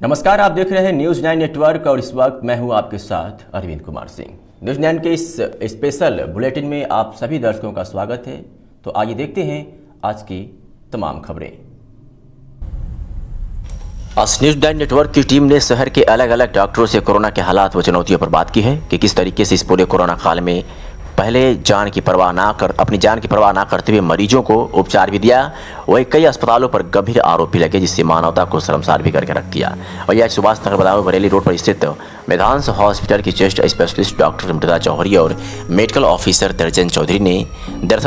नमस्कार, आप देख रहे हैं न्यूज़ 9 नेटवर्क और इस वक्त मैं हूं आपके साथ अरविंद कुमार सिंह। न्यूज़ 9 के इस स्पेशल बुलेटिन में आप सभी दर्शकों का स्वागत है। तो आइए देखते हैं आज की तमाम खबरें। आज न्यूज़ 9 नेटवर्क की टीम ने शहर के अलग अलग डॉक्टरों से कोरोना के हालात व चुनौतियों पर बात की है कि किस तरीके से इस पूरे कोरोना काल में पहले अपनी जान की परवाह ना करते हुए मरीजों को उपचार भी दिया। वही कई अस्पतालों पर गंभीर आरोप भी लगे जिससे मानवता को शर्मसार भी करके रख दिया। और यह सुभाष नगर बदायूं बरेली रोड पर स्थित मेधांस हॉस्पिटल की चेस्ट स्पेशलिस्ट डॉक्टर मृदा चौधरी और मेडिकल ऑफिसर दर्शन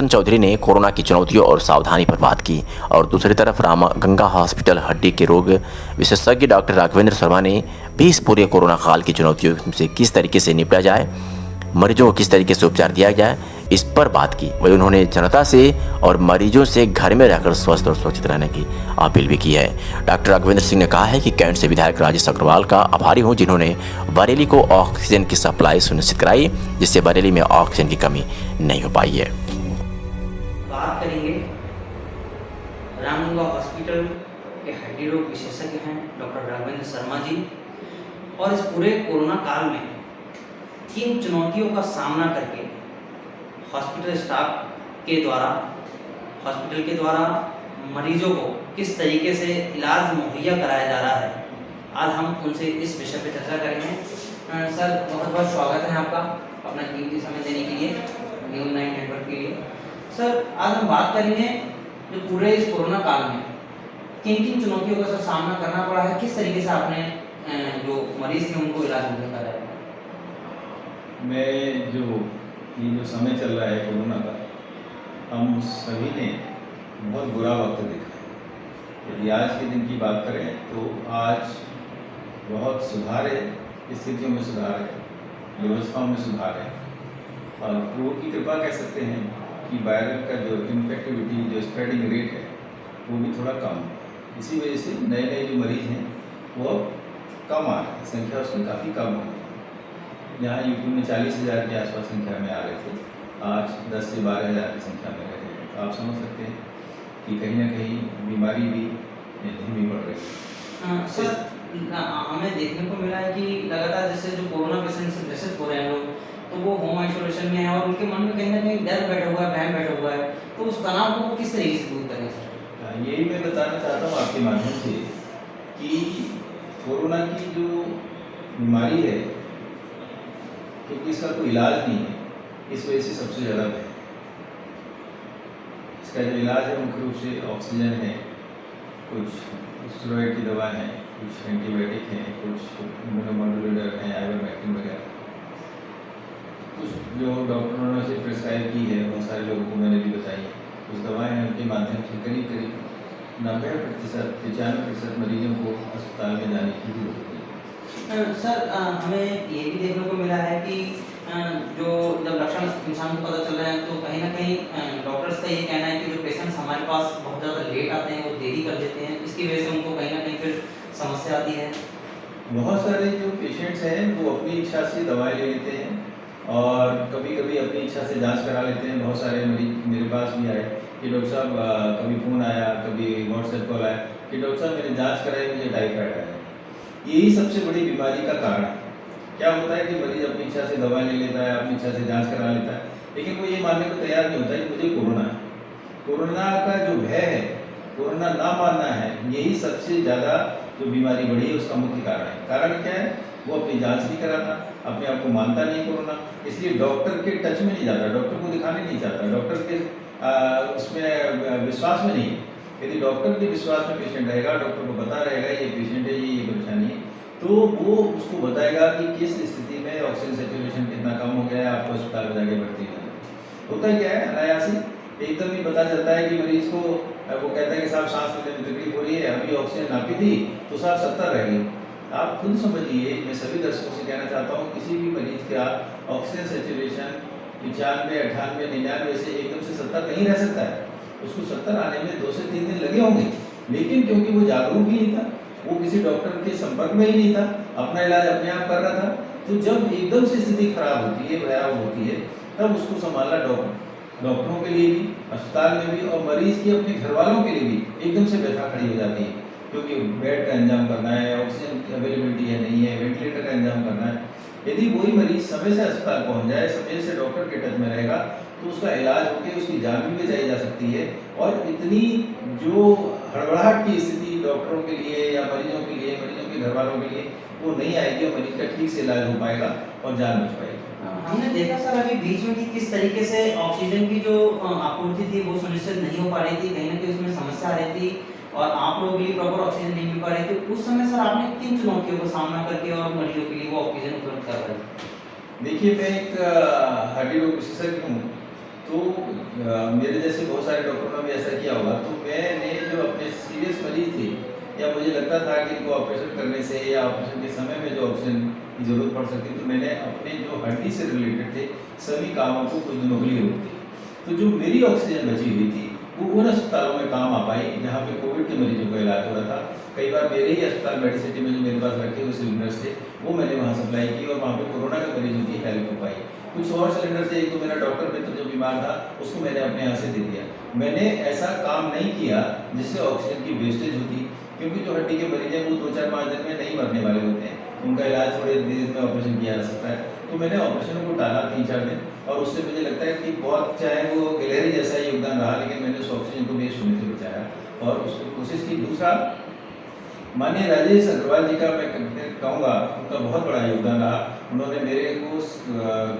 चौधरी ने कोरोना की चुनौतियों और सावधानी पर बात की। और दूसरी तरफ राम गंगा हॉस्पिटल हड्डी के रोग विशेषज्ञ डॉक्टर राघवेंद्र शर्मा ने भी इस पूरे कोरोना काल की चुनौतियों से किस तरीके से निपटा जाए, मरीजों को किस तरीके से उपचार दिया जाए, इस पर बात की। वही उन्होंने जनता से और मरीजों से घर में रहकर स्वस्थ और सुरक्षित रहने की अपील भी की है। डॉक्टर राघवेंद्र सिंह ने कहा है कि कैंट से विधायक राजेश अग्रवाल का आभारी हूं जिन्होंने बरेली को ऑक्सीजन की सप्लाई सुनिश्चित कराई, जिससे बरेली में ऑक्सीजन की कमी नहीं हो पाई है। बात करेंगे रामगंगा हॉस्पिटल के हड्डी रोग विशेषज्ञ हैं डॉक्टर राघवेंद्र शर्मा जी, और इस पूरे कोरोना काल में किन चुनौतियों का सामना करके हॉस्पिटल के द्वारा मरीजों को किस तरीके से इलाज मुहैया कराया जा रहा है, आज हम उनसे इस विषय पर चर्चा करेंगे। सर, बहुत बहुत स्वागत है आपका अपना कीमती समय देने के लिए न्यूज़ 9 नेटवर्क के लिए। सर, आज हम बात करेंगे जो पूरे इस कोरोना काल में किन किन चुनौतियों का सामना करना पड़ा है, किस तरीके से आपने जो मरीज थे उनको इलाज मुहैया कराया। मैं ये जो समय चल रहा है कोरोना का, हम सभी ने बहुत बुरा वक्त देखा है। यदि आज के दिन की बात करें तो आज बहुत सुधार है, स्थितियों में सुधार है, व्यवस्थाओं में सुधार है, और प्रभु की कृपा कह सकते हैं कि वायरल का जो इन्फेक्टिविटी, जो स्प्रेडिंग रेट है, वो भी थोड़ा कम है। इसी वजह से नए नए जो मरीज हैं वो कम आ रहे हैं, संख्या उसकी काफ़ी कम हो गई। यहाँ यूपी में 40,000 के आसपास संख्या में आ रहे थे, आज 10 से 12,000 की संख्या में रह रहे हैं। तो आप समझ सकते हैं कि कहीं ना कहीं बीमारी भी धीमी बढ़ रही है। सर, हमें देखने को मिला है कि लगातार जैसे जो कोरोना पेशेंट से ग्रसित हो रहे हैं लोग, तो वो होम आइसोलेशन में है और उनके मन में कहीं ना कहीं डर बैठा हुआ है, भय बैठा हुआ है, तो उस तनाव को किस तरीके से दूर करें सर? यही मैं बताना चाहता हूँ आपके माध्यम से कि कोरोना की जो बीमारी है, क्योंकि इसका कोई इलाज नहीं है, इस वजह से सबसे ज़्यादा है। इसका जो इलाज है मुख्य रूप से ऑक्सीजन है, कुछ स्टेरॉइड की दवा है, कुछ एंटीबायोटिक हैं, कुछ इम्यूनोमोडुलेटर हैं, आइवरमेक्टिन वगैरह, कुछ जो डॉक्टरों ने से प्रिस्क्राइब की है, बहुत सारे लोगों को मैंने भी बताई। कुछ दवाएँ हैं, उनके माध्यम से करीब 90% 95% मरीजों को अस्पताल में जाने की जरूरत है। सर, हमें ये भी देखने को मिला है कि जो जब लक्षण इंसान को पता चल रहे हैं तो कहीं ना कहीं डॉक्टर्स का ये कहना है कि जो पेशेंट्स हमारे पास बहुत ज़्यादा लेट आते हैं, वो देरी कर देते हैं, इसकी वजह से उनको कहीं ना कहीं फिर समस्या आती है। बहुत सारे जो पेशेंट्स हैं वो अपनी इच्छा से दवाएं ले लेते हैं और कभी कभी अपनी इच्छा से जांच करा लेते हैं। बहुत सारे मरीज मेरे पास भी आए कि डॉक्टर साहब, कभी फ़ोन आया, कभी व्हाट्सएप कॉल आया कि डॉक्टर साहब मैंने जाँच कराई, मुझे टाइफाइड आया। यही सबसे बड़ी बीमारी का कारण है। क्या होता है कि मरीज अपनी इच्छा से दवा ले लेता है, अपनी इच्छा से जांच करा लेता है, लेकिन वो ये मानने को तैयार नहीं होता कि मुझे कोरोना है। कोरोना का जो भय है, कोरोना ना मानना है, यही सबसे ज़्यादा जो बीमारी बढ़ी है उसका मुख्य कारण है। कारण क्या है? वो अपनी जांच नहीं कराता, अपने आप को मानता नहीं कोरोना, इसलिए डॉक्टर के टच में नहीं जाता, डॉक्टर को दिखाने नहीं चाहता, डॉक्टर के उसमें विश्वास में नहीं। यदि डॉक्टर के विश्वास में पेशेंट रहेगा, डॉक्टर को पता रहेगा ये पेशेंट है, ये परेशानी है, तो वो उसको बताएगा कि किस स्थिति में ऑक्सीजन सैचुरेशन कितना कम हो गया है, आपको अस्पताल में जाके भर्ती होना। होता क्या है, अनायास ही एकदम ही पता चलता है कि मरीज को वो कहता है कि साहब सांस लेने में तकलीफ हो रही है, अभी ऑक्सीजन नापी थी तो साहब 70 रह गई। आप खुद समझिए, मैं सभी दर्शकों से कहना चाहता हूँ, किसी भी मरीज का ऑक्सीजन सैचुरेशन 95, 98, 99 से एकदम से 70 नहीं रह सकता है। उसको 70 आने में 2 से 3 दिन लगे होंगे, लेकिन क्योंकि वो जागरूक ही नहीं था, वो किसी डॉक्टर के संपर्क में ही नहीं था, अपना इलाज अपने आप कर रहा था, तो जब एकदम से स्थिति खराब होती है, भयावह होती है, तब उसको संभालना डॉक्टरों के लिए भी, अस्पताल में भी, और मरीज के अपने घर वालों के लिए भी एकदम से व्यथा खड़ी हो जाती है, क्योंकि बेड का इंतजाम करना है, अवेलेबिलिटी है नहीं है, वेंटिलेटर का इंतजाम करना है। यदि वही मरीज समय से अस्पताल पहुंच जाए, समय से डॉक्टर के टच में रहेगा, तो उसका इलाज होकर उसकी जान भी बचाई जा सकती है। और इतनी जो हड़बड़ाहट की स्थिति डॉक्टरों के लिए या मरीजों के लिए, मरीजों के घर वालों के लिए वो नहीं आएगी और मरीज का ठीक से इलाज हो पाएगा और जान बच पाएगी। हमने देखा सर अभी बीच में कि किस तरीके से ऑक्सीजन की जो आपूर्ति थी वो सुनिश्चित नहीं हो पा रही थी, कहीं ना कहीं उसमें समस्या आ रही थी और आप लोगों के लिए प्रॉपर ऑक्सीजन नहीं मिल पा रही थी। उस समय सर आपने किन चुनौतियों का सामना करके और मरीजों के लिए वो ऑक्सीजन उपलब्ध कर रहे हैं? देखिए, मैं एक हार्डी रोग विशेषज्ञ हूँ, तो मेरे जैसे बहुत सारे डॉक्टरों ने भी ऐसा किया होगा। तो मैंने जो अपने सीरियस मरीज थे या मुझे लगता था कि इनको ऑपरेशन करने से या ऑपरेशन के समय में जो ऑक्सीजन की ज़रूरत पड़ सकती, तो मैंने अपने जो हड्डी से रिलेटेड थे सभी कामों को कुछ दिनों के लिए रोक दिया। तो जो मेरी ऑक्सीजन बची हुई थी वो उन अस्पतालों में काम आ पाई जहाँ पे कोविड के मरीजों का इलाज हो रहा था। कई बार मेरे ही अस्पताल मेडिसिटी में जो मेरे पास रखे हुए सिलेंडर्स थे वो मैंने वहाँ सप्लाई की और वहाँ पे कोरोना के मरीजों की हेल्प हो पाई। कुछ और सिलेंडर थे, एक तो मेरा डॉक्टर मित्र जो बीमार था उसको मैंने अपने यहाँ से दे दिया। मैंने ऐसा काम नहीं किया जिससे ऑक्सीजन की वेस्टेज होती, क्योंकि जो हड्डी के मरीज हैं वो 2-4-5 दिन में नहीं मरने वाले होते हैं, उनका इलाज थोड़े दिन में ऑपरेशन किया जा सकता है। तो मैंने ऑपरेशन को टाला 3-4 दिन, और उससे मुझे लगता है कि बहुत, चाहे वो गिलहरी जैसा ही योगदान रहा, लेकिन मैंने उस ऑक्सीजन को वेस्ट होने से बचाया और उसको कोशिश की। दूसरा, माननीय राजेश अग्रवाल जी का मैं कहूँगा, उनका बहुत बड़ा योगदान रहा। उन्होंने मेरे को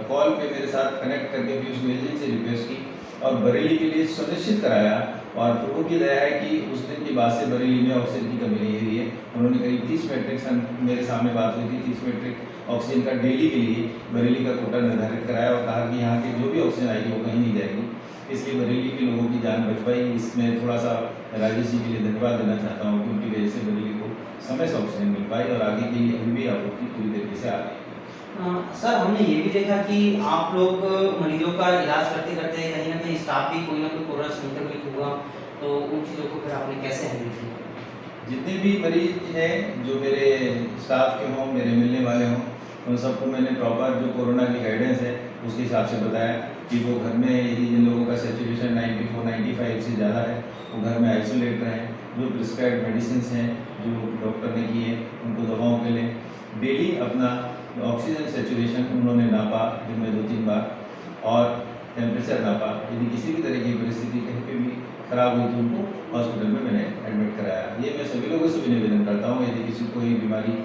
कॉल पे मेरे साथ कनेक्ट करके पीयूष गोयल जी से रिक्वेस्ट की और बरेली के लिए सुनिश्चित कराया। और प्रभु की दया है कि उस दिन के बाद से बरेली में ऑक्सीजन की कमी नहीं हुई है। उन्होंने करीब 30 मेट्रिक टन, मेरे सामने बात हुई थी, 30 मेट्रिक ऑक्सीजन का डेली के लिए बरेली का कोटा निर्धारित कराया और कहा कि यहाँ की जो भी ऑक्सीजन आएगी वो कहीं नहीं जाएगी। इसलिए बरेली के लोगों की जान बच पाई। इसमें थोड़ा सा राजेश जी के लिए धन्यवाद देना चाहता हूँ कि उनकी वजह से बरेली को समय से ऑक्सीजन मिल पाई और आगे के लिए अभी भी आपूर्ति पूरी तरीके से आ रही है। सर हमने ये भी देखा कि आप लोग मरीजों का इलाज करते करते कहीं ना कहीं स्टाफ भी कोई ना कोई कोरोना संक्रमित हुआ, तो उन चीज़ों को फिर आपने कैसे हैंडल किया? जितने भी मरीज हैं जो मेरे स्टाफ के हों, मेरे मिलने वाले हों, उन सबको मैंने प्रॉपर जो कोरोना की गाइडेंस है उसके हिसाब से बताया कि वो घर में, यदि जिन लोगों का सैचुरेशन 94-95 से ज़्यादा है वो घर में आइसोलेट रहें। जो प्रिस्क्राइब्ड मेडिसिन हैं जो डॉक्टर ने की है उनको दवाओं के लें। डेली अपना ऑक्सीजन सैचुरेशन उन्होंने नापा दिन में 2-3 बार और टेम्परेचर नापा। यदि किसी भी तरह की परिस्थिति कहीं पे भी खराब हुई तो उनको हॉस्पिटल में मैंने एडमिट कराया। ये मैं सभी लोगों से भी निवेदन करता हूँ, यदि किसी को कोई बीमारी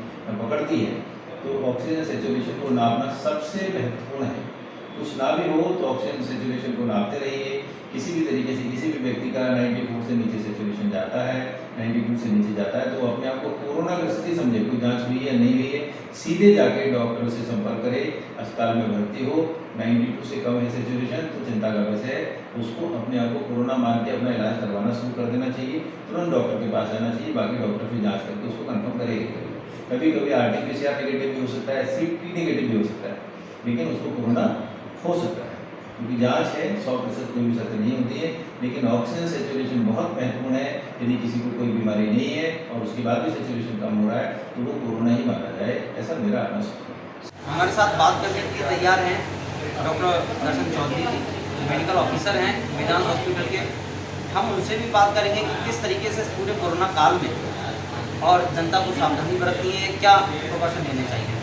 पकड़ती है तो ऑक्सीजन सैचुरेशन को नापना सबसे महत्वपूर्ण है। कुछ ना भी हो तो ऑक्सीजन सैचुरेशन को नापते रहिए। किसी भी तरीके से किसी भी व्यक्ति का 94 से नीचे सैचुरेशन जाता है, 92 से नीचे जाता है, तो अपने आप को कोरोना ग्रस्त ही समझे। कोई जांच हुई है नहीं हुई है, सीधे जाके डॉक्टर से संपर्क करे, अस्पताल में भर्ती हो। 92 से कम है सैचुरेशन तो चिंता का विषय है, उसको अपने आप को कोरोना मान के अपना इलाज करवाना शुरू कर देना चाहिए। तुरंत डॉक्टर के पास जाना चाहिए, बाकी डॉक्टर फिर जाँच करके उसको कन्फर्म करेगा। कभी कभी RT-PCR नेगेटिव भी हो सकता है, CT नेगेटिव भी हो सकता है, लेकिन उसको कोरोना हो सकता है, क्योंकि जांच है 100% कोई भी सत्य नहीं होती है। लेकिन ऑक्सीजन सैचुरेशन बहुत महत्वपूर्ण है। यदि किसी को कोई बीमारी नहीं है और उसके बाद भी सैचुरेशन कम हो रहा है तो वो कोरोना ही माना जाए, ऐसा मेरा अपना सोच है। हमारे साथ बात करने के लिए तैयार हैं डॉक्टर दर्शन चौधरी जी, मेडिकल ऑफिसर हैं वेदांत हॉस्पिटल के। हम उनसे भी बात करेंगे कि किस तरीके से पूरे कोरोना काल में और जनता को सावधानी बरतनी है, क्या प्रिकॉशन लेने चाहिए।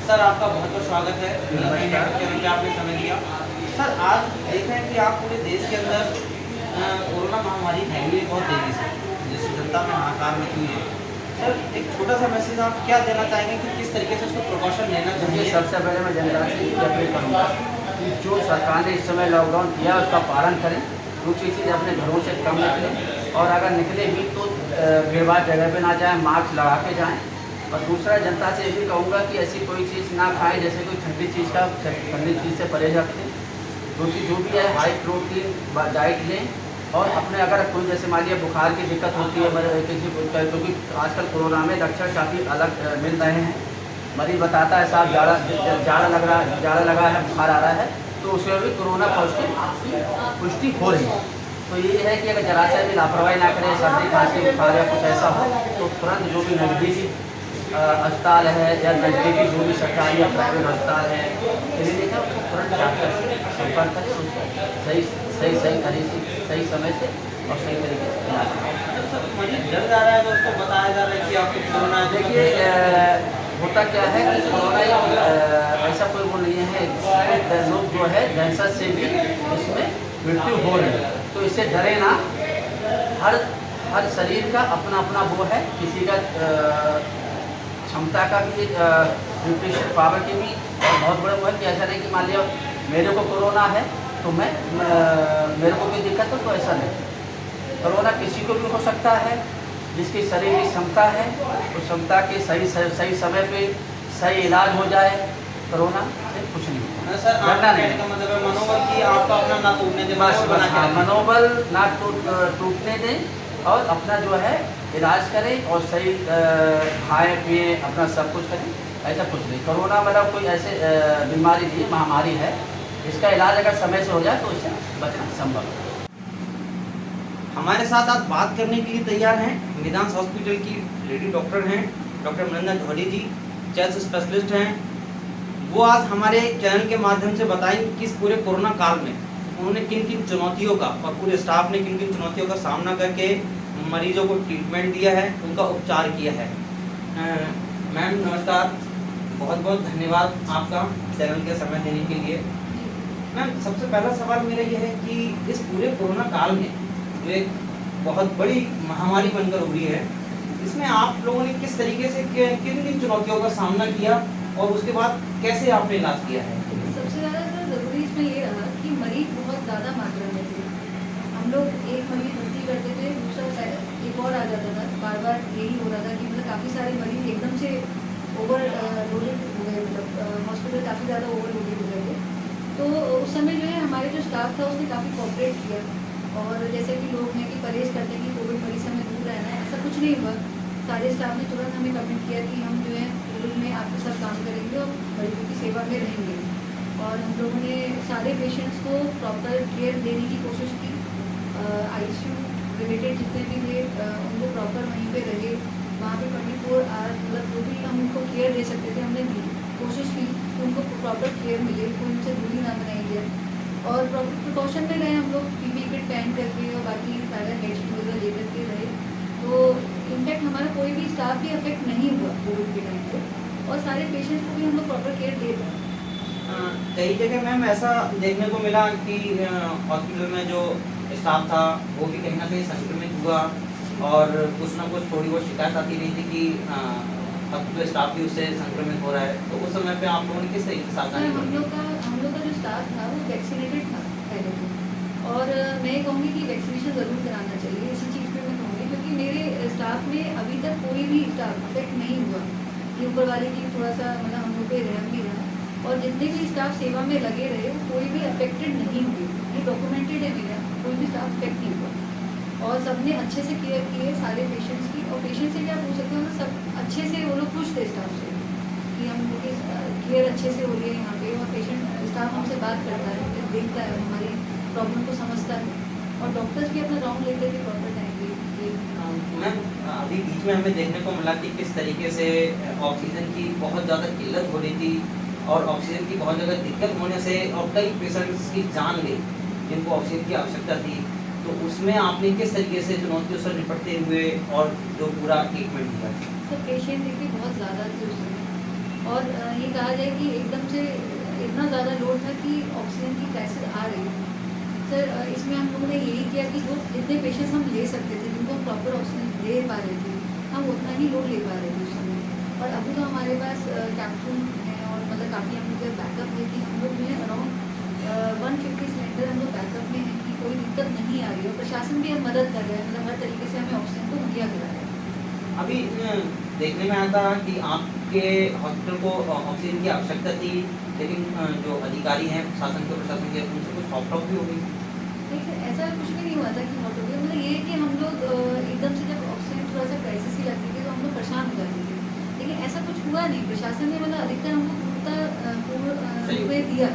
सर आपका बहुत बहुत स्वागत है, चैनल पे आपने समय दिया। सर आज देख रहे हैं कि आप पूरे देश के अंदर कोरोना महामारी फैली है बहुत तेज़ी से, जिससे जनता में हाहाकार मची हुई है। सर एक छोटा सा मैसेज आप क्या देना चाहेंगे कि किस तरीके से उसको प्रिकॉशन लेना चाहिए? सबसे पहले मैं जनता से ये अपील करूँगा कि जो सरकार ने इस समय लॉकडाउन किया उसका पालन करें। दूसरी चीज़, अपने घरों से कम निकलें और अगर निकले भी तो भीड़-भाड़ जगह पे ना जाएं, मास्क लगा के जाएं। और दूसरा, जनता से ये भी कहूँगा कि ऐसी कोई चीज़ ना खाएं जैसे कोई ठंडी चीज़ से परहेज रखें। दूसरी जो भी है हाई प्रोटीन डाइट लें और अपने अगर कोई जैसे मान लिया बुखार की दिक्कत होती है किसी को, क्योंकि आजकल कोरोना में लक्षण काफ़ी अलग मिल रहे हैं। मरीज बताता है साहब जाड़ा लगा है, बुखार आ रहा है, तो उसमें भी कोरोना पॉजिटिव पुष्टि हो रही है। तो ये है कि अगर जरा सा भी लापरवाही ना करें, सर्दी खांसी बुखार या कुछ ऐसा हो तो तुरंत जो भी नज़दीकी अस्पताल है या नज़दीकी जो भी सरकारी या प्राइवेट अस्पताल है क्लिनिक है उसको तुरंत डॉक्टर से संपर्क करें, उसको सही समय से और सही तरीके से इलाज करें। सर मरीज डर जा रहा है तो उसको बताया जा रहा है कि आपको कोरोना है। देखिए होता क्या है कि कोरोना ऐसा कोई वो नहीं है, कुछ लोग जो है कैंसर से भी इसमें मृत्यु हो रही है, तो इससे डरे ना। हर शरीर का अपना अपना वो है, किसी का क्षमता का भी न्यूट्रिशन पावर की भी बहुत बड़ा वो है कि ऐसा नहीं कि मान लिया मेरे को कोरोना है तो मेरे को कोई दिक्कत हो, तो ऐसा नहीं। कोरोना किसी को भी हो सकता है, जिसकी शरीर की क्षमता है, उस क्षमता के सही समय पे सही इलाज हो जाए, कोरोना से कुछ नहीं होगा। सर डरना आपका नहीं। कहने का मतलब है मनोबल की आपका अपना ना टूटने दें, बस मनोबल बना के हाँ, रखें। मनोबल ना टूटने दें और अपना जो है इलाज करें और सही खाएं पिए, अपना सब कुछ करें। ऐसा कुछ नहीं, कोरोना मतलब कोई ऐसे बीमारी नहीं है, महामारी है। इसका इलाज अगर समय से हो जाए तो इससे बचना संभव है। हमारे साथ आज बात करने के लिए तैयार हैं निदांस हॉस्पिटल की लेडी डॉक्टर हैं डॉक्टर मृंदा धौरी जी, चेस्ट स्पेशलिस्ट हैं। वो आज हमारे चैनल के माध्यम से बताएंगे कि इस पूरे कोरोना काल में उन्होंने किन किन चुनौतियों का और पूरे स्टाफ ने किन किन चुनौतियों का सामना करके मरीजों को ट्रीटमेंट दिया है, उनका उपचार किया है। मैम नमस्कार, बहुत बहुत धन्यवाद आपका चैनल के समय देने के लिए। मैम सबसे पहला सवाल मेरा ये है कि इस पूरे कोरोना काल में जो एक बहुत बड़ी महामारी बनकर उभरी है, इसमें आप लोगों ने किस तरीके से किन किन चुनौतियों का सामना किया और उसके बाद कैसे आपने इलाज किया है? सबसे ज़्यादा तो ज़रूरी इसमें ये रहा कि मरीज बहुत ज़्यादा मात्रा में थे। हम लोग एक मरीज भर्ती करते थे, दूसरा एक और आ जाता था, बार बार यही हो रहा था कि मतलब काफ़ी सारे मरीज एकदम से ओवर लोडेड हो गए, मतलब हॉस्पिटल काफ़ी ज़्यादा ओवर लोडेड हो गए थे। तो उस समय जो है हमारे जो स्टाफ था उसने काफ़ी कोऑपरेट किया, और जैसे कि लोग हैं कि परहेज करते हैं कि कोविड मरीज से हमें दूर रहना है, ऐसा कुछ नहीं हुआ। सारे स्टाफ ने तुरंत हमें कमेंट किया कि हम जो है कोविड में आपके साथ काम करेंगे और मरीजों की सेवा में रहेंगे। और हम लोगों ने सारे पेशेंट्स को प्रॉपर केयर देने की कोशिश की। आईसीयू रिलेटेड जितने भी थे उनको प्रॉपर वहीं पे रहे, वहाँ पे 24 आवर्स मतलब जो भी हम उनको केयर दे सकते थे हमने दी, कोशिश की कि उनको प्रॉपर केयर मिले, कोई उनसे दूरी ना बनाई जाए। और प्रॉपर प्रिकॉशन में रहे हम लोग, पीपीई किट पहन करके और बाकी सारा हेडशीट वगैरह ले करके रहे। तो इनफैक्ट हमारा कोई भी स्टाफ भी अफेक्ट नहीं हुआ कोविड के टाइम पे, और सारे पेशेंट्स को भी हम लोग प्रॉपर केयर दे रहे हैं। कई जगह मैम ऐसा देखने को मिला कि हॉस्पिटल में जो स्टाफ था वो भी कहीं ना कहीं संक्रमित हुआ, और कुछ ना कुछ थोड़ी बहुत शिकायत आती रही थी कि अब तो स्टाफ भी उससे संक्रमित हो रहा है। तो उस समय पे आप लोगों ने किस तरीके से सावधानी हम बरती? लोग का जो स्टाफ था वो वैक्सीनेटेड था पहले तो, और मैं कहूँगी कि वैक्सीनेशन ज़रूर कराना चाहिए, इसी चीज़ पे मैं कहूँगी, क्योंकि मेरे स्टाफ में अभी तक कोई भी स्टाफ अफेक्ट नहीं हुआ। ये ऊपर वाले की थोड़ा सा मतलब हम लोग पे रहम भी रहा, और जितने भी स्टाफ सेवा में लगे रहे कोई भी अफेक्टेड नहीं हुए। ये डॉक्यूमेंटेड है मेरा, कोई भी स्टाफ अफेक्ट नहीं हुआ, और सबने अच्छे से केयर किए सारे पेशेंट्स की। और पेशेंट से क्या पूछ सकते हैं, सब अच्छे से वो लोग खुश थे स्टाफ से कि हम लोग की केयर अच्छे से हो रही है यहाँ पे, और पेशेंट स्टाफ हमसे बात करता है, फिर देखता है हमारी प्रॉब्लम को समझता है, और डॉक्टर्स भी अपना राउंड लेते थे प्रॉपर टाइम पे। मैम अभी बीच में हमें देखने को मिला कि किस तरीके से ऑक्सीजन की बहुत ज़्यादा किल्लत हो रही थी, और ऑक्सीजन की बहुत ज़्यादा दिक्कत होने से और कई पेशेंट्स की जान गई जिनको ऑक्सीजन की आवश्यकता थी। तो उसमें आपने किस तरीके से चुनौतियों से निपटते हुए और जो पूरा ट्रीटमेंट दिया? तो पेशेंट देखिए बहुत ज़्यादा थे उस समय, और ये कहा जाए कि एकदम से इतना ज़्यादा लोड था कि ऑक्सीजन की क्राइसिस आ रही थी। सर इसमें हम लोगों ने यही किया कि जो जितने पेशेंट्स हम ले सकते थे, जिनको हम प्रॉपर ऑक्सीजन दे पा रहे थे, हम उतना ही लोड ले पा रहे थे उस समय। और अभी तो हमारे पास कैप्सूल है, और मतलब काफ़ी हम लोग बैकअप है कि हम लोग जो है अराउंड 150 सिलेंडर हम लोग बैकअप में हैं कि कोई दिक्कत नहीं आ रही है। प्रशासन भी अब मदद कर रहा है, मतलब हर तरीके से हमें ऑक्सीजन को मुहैया करा रहा है। अभी देखने में आया था कि आपके हॉस्पिटल को ऑक्सीजन की आवश्यकता थी, लेकिन जो अधिकारी हैं प्रशासन के उनसे कुछ हॉप भी हो गई। देखिए ऐसा कुछ भी नहीं हुआ था कि हॉट हो गया, मतलब ये है कि हम लोग एकदम से जब ऑक्सीजन थोड़ा सा क्राइसिस ही लगती थी तो हम लोग परेशान हो जाते थे, लेकिन ऐसा कुछ हुआ नहीं। प्रशासन ने मतलब अधिकतर हमको पूर्ण दिया,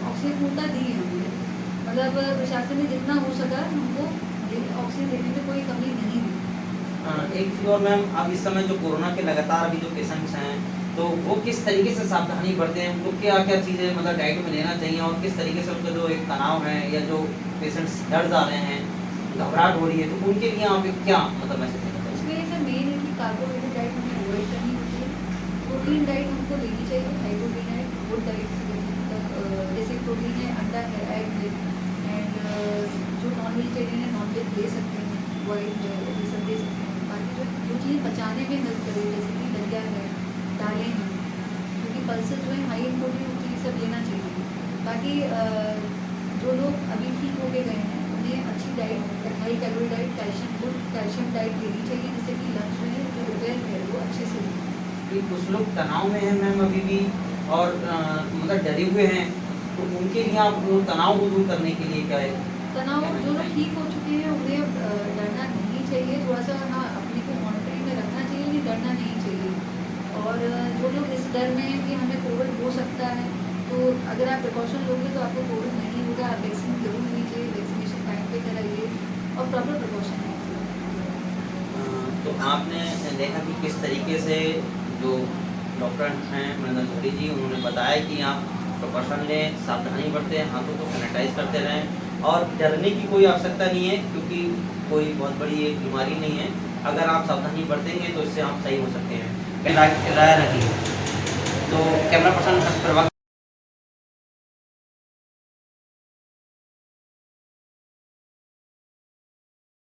ऑक्सीजन पूर्णता दी है हमने, मतलब प्रशासन ने जितना हो सका हमको ऑक्सीजन देने में कोई कमी नहीं हुई। एक चीज़ और मैम, अब इस समय जो कोरोना के लगातार अभी जो पेशेंट्स हैं तो वो किस तरीके से सावधानी बरतें हैं, उनको क्या क्या चीज़ें मतलब डाइट में लेना चाहिए, और किस तरीके से उनका जो एक तनाव है या जो पेशेंट्स डर जा रहे हैं घबराहट हो रही है, तो उनके लिए आप क्या मतलब मैसेज देना चाहेंगे? इसमें सर मेन है कि कार्बोहाइड्रेट डाइट हमें अवॉइड करनी होती है, प्रोटीन डाइट हमको लेनी चाहिए, high protein diet, good diet मतलब जैसे प्रोटीन है, अंडा है, एग है, एंड जो नॉन वेजिटेरियन है नॉन वेज ले सकते हैं, वाइट है, ये सब ले सकते हैं। बाकी जो चीज़ पचाने में हेल्प करे जैसे कि दलिया है, दालें हैं, क्योंकि पल्सेस जो है हाई इन प्रोटीन होती है, ये सब लेना चाहिए। बाकी जो लोग अभी ठीक होके गए हैं उन्हें अच्छी diet, high calorie diet, calcium, good calcium diet लेनी चाहिए, जिससे कि लंग्स जो है जो रिपेयर है वो अच्छे से हो। कि कुछ लोग तनाव में हैं मैम अभी भी, और मतलब डरे हुए हैं, तो उनके लिए आप वो तनाव को दूर करने के लिए क्या है? तनाव जो लोग ठीक हो चुके हैं उन्हें अब डरना नहीं चाहिए, थोड़ा सा हाँ अपने को मॉनिटरिंग में रखना चाहिए, लेकिन डरना नहीं चाहिए। और जो लोग इस डर में हैं कि हमें कोविड हो सकता है, तो अगर आप प्रिकॉशन लोगे तो आपको कोविड नहीं होगा। आप वैक्सीन जरूर लीजिए, वैक्सीनेशन टाइम पे कराइए और प्रॉपर प्रिकॉशन लीजिए। तो आपने देखा कि किस तरीके से जो डॉक्टर हैं मृदल धोरी जी, उन्होंने बताया कि आप प्रिकॉशन लें, सावधानी बरतें, हाथों को सैनिटाइज करते रहें, और डरने की कोई आवश्यकता नहीं है, क्योंकि कोई बहुत बड़ी एक बीमारी नहीं है। अगर आप सावधानी बरतेंगे तो इससे आप सही हो सकते हैं। राय रखिए। तो कैमरा पर्सन